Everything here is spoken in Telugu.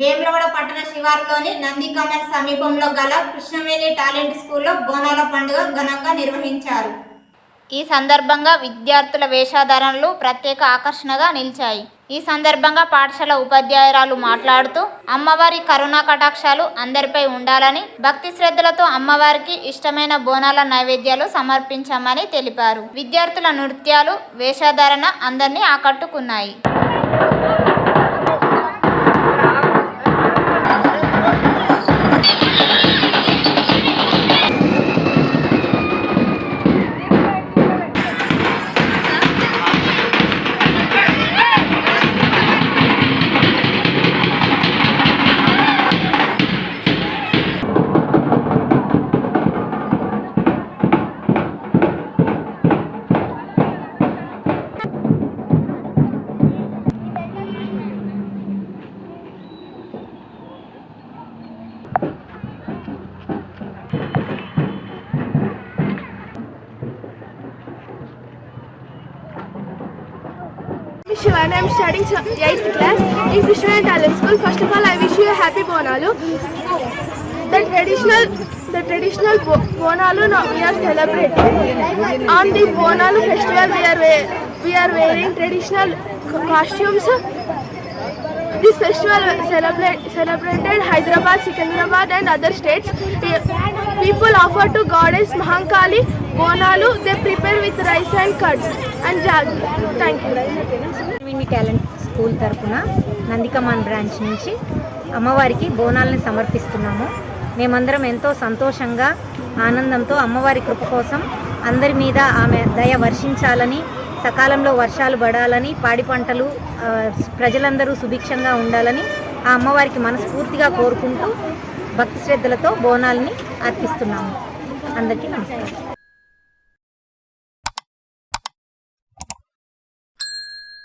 వేములవాడ పట్టణ శివారులోని నందికమల్ సమీపంలో గల కృష్ణవేణి టాలెంట్ స్కూల్లో బోనాల పండుగ ఘనంగా నిర్వహించారు. ఈ సందర్భంగా విద్యార్థుల వేషధారణలు ప్రత్యేక ఆకర్షణగా నిలిచాయి. ఈ సందర్భంగా పాఠశాల ఉపాధ్యాయురాలు మాట్లాడుతూ అమ్మవారి కరుణా కటాక్షాలు అందరిపై ఉండాలని, భక్తి శ్రద్ధలతో అమ్మవారికి ఇష్టమైన బోనాల నైవేద్యాలు సమర్పించామని తెలిపారు. విద్యార్థుల నృత్యాలు, వేషధారణ అందరినీ ఆకట్టుకున్నాయి. Shivani, I am studying 8th class in Krushnavedhi Talent School. First of all, I wish you a happy Bonalu. The traditional Bonalu now we are celebrating. On the Bonalu festival, we are wearing traditional costumes. This festival celebrated Hyderabad, Secunderabad and other states. People offer to goddess Mahankali Bonalu. They prepare with rice and curds and jaggery. Thank you. Krishnaveni talent school తరఫున నందికమాన్ బ్రాంచ్ నుంచి అమ్మవారికి బోనాలని సమర్పిస్తున్నాము. మేమందరం ఎంతో సంతోషంగా, ఆనందంతో అమ్మవారి కృప కోసం అందరి మీద ఆమె దయ వర్షించాలని, సకాలంలో వర్షాలు పడాలని, పాడి పంటలు ప్రజలందరూ సుభిక్షంగా ఉండాలని ఆ అమ్మవారికి మనస్ఫూర్తిగా కోరుకుంటూ భక్తి శ్రద్ధలతో బోనాలని అర్పిస్తున్నాము. అందరికీ నమస్కారం.